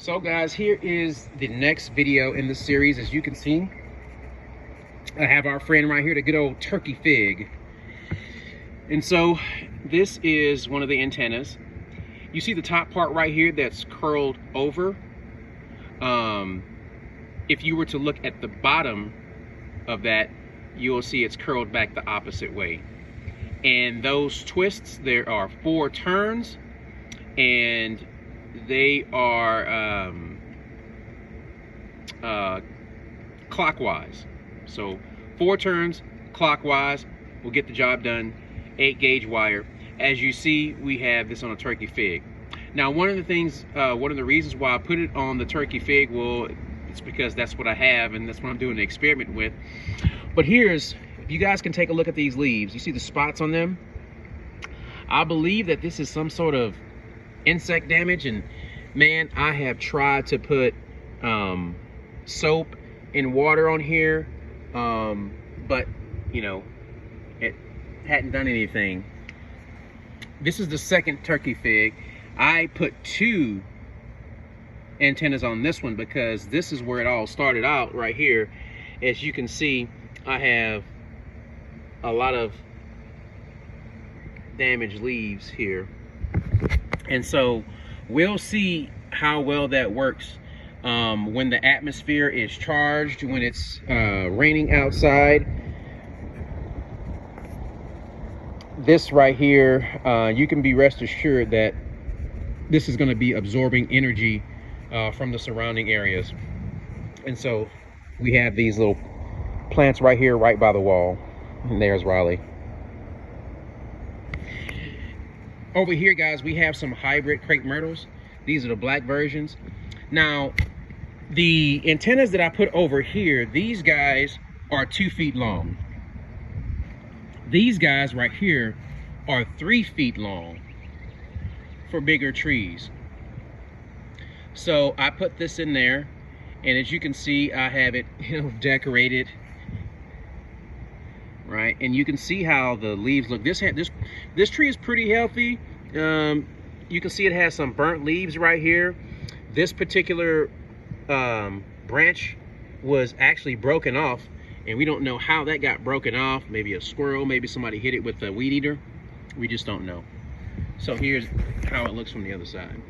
So guys, here is the next video in the series. As you can see, I have our friend right here, the good old turkey fig. And so this is one of the antennas. You see the top part right here that's curled over. If you were to look at the bottom of that, you'll see it's curled back the opposite way. And those twists, there are 4 turns, and they are clockwise. So 4 turns clockwise will get the job done. 8-gauge wire. As you see, we have this on a turkey fig. Now, one of the reasons why I put it on the turkey fig, well, it's because that's what I have and that's what I'm doing the experiment with. But if you guys can take a look at these leaves, you see the spots on them? I believe that this is some sort of insect damage, and man, I have tried to put soap and water on here, but you know, it hadn't done anything. This is the second turkey fig. I put 2 antennas on this one because this is where it all started out right here. As you can see, I have a lot of damaged leaves here, and so we'll see how well that works when the atmosphere is charged, when it's raining outside. This right here, you can be rest assured that this is going to be absorbing energy from the surrounding areas. And so we have these little plants right here, right by the wall. And there's Riley. Over here, guys, we have some hybrid crepe myrtles. These are the black versions. Now, the antennas that I put over here, these guys are 2 feet long. These guys right here are 3 feet long for bigger trees. So I put this in there, and as you can see, I have it, decorated, right? And you can see how the leaves look. This tree is pretty healthy. You can see it has some burnt leaves right here. This particular branch was actually broken off, and we don't know how that got broken off. Maybe a squirrel, maybe somebody hit it with a weed eater. We just don't know. So here's how it looks from the other side.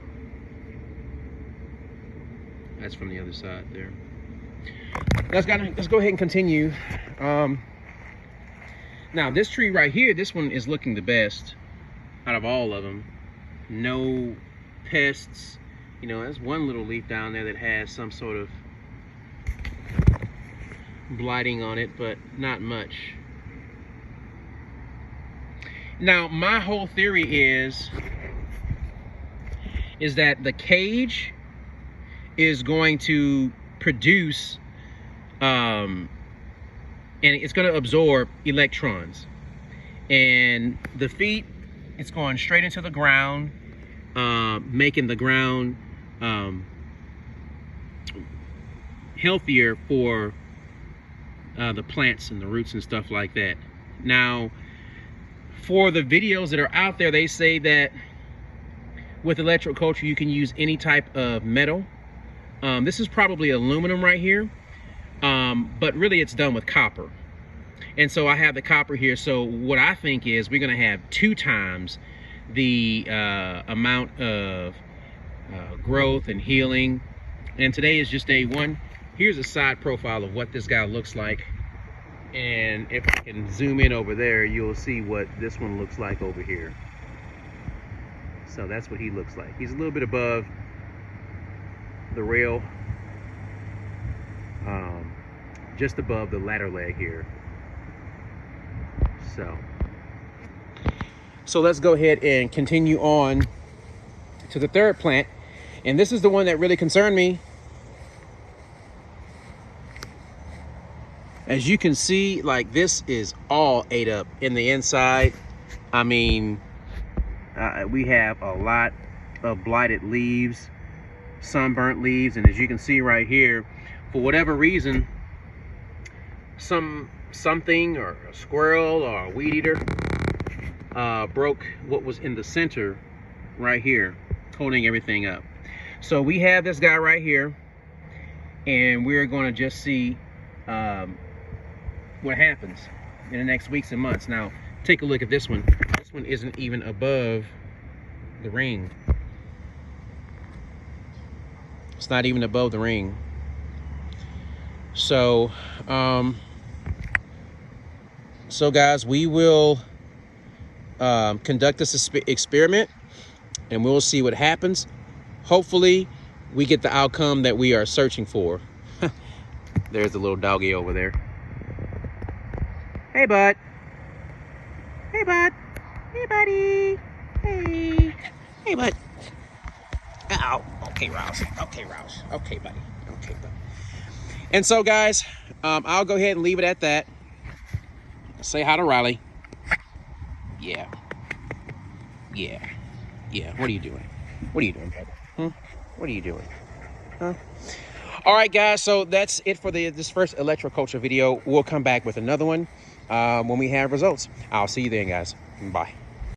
That's from the other side there. Let's go ahead and continue. Now this tree right here, this one is looking the best out of all of them. No pests. There's one little leaf down there that has some sort of blighting on it, but not much. Now, my whole theory is that the cage is going to produce, and it's going to absorb electrons. And the feet, it's going straight into the ground, making the ground healthier for the plants and the roots and stuff like that. Now, for the videos that are out there, they say that with ElectroCulture you can use any type of metal. This is probably aluminum right here, but really it's done with copper. And so I have the copper here. So what I think is we're going to have 2 times the amount of growth and healing. And today is just day 1. Here's a side profile of what this guy looks like. And if I can zoom in over there, you'll see what this one looks like over here. So that's what he looks like. He's a little bit above the rail, just above the ladder leg here. So let's go ahead and continue on to the third plant. And this is the one that really concerned me. As you can see, like, this is all ate up in the inside. I mean, we have a lot of blighted leaves, sunburnt leaves, and as you can see right here, for whatever reason, something or a squirrel or a weed eater broke what was in the center right here, holding everything up. So we have this guy right here, and we're going to just see what happens in the next weeks and months. Now, take a look at this one. This one isn't even above the ring. It's not even above the ring. So, guys, we will conduct this experiment, and we'll see what happens. Hopefully, we get the outcome that we are searching for. There's the little doggy over there. Hey, bud. Hey, bud. Hey, buddy. Hey. Hey, bud. Ow. Okay, Rouse. Okay, Rouse. Okay, buddy. Okay, buddy. And so, guys, I'll go ahead and leave it at that. Say hi to Riley. Yeah. Yeah. Yeah. What are you doing? What are you doing, brother? What are you doing? Huh? All right, guys. So that's it for this first ElectroCulture video. We'll come back with another one when we have results. I'll see you then, guys. Bye.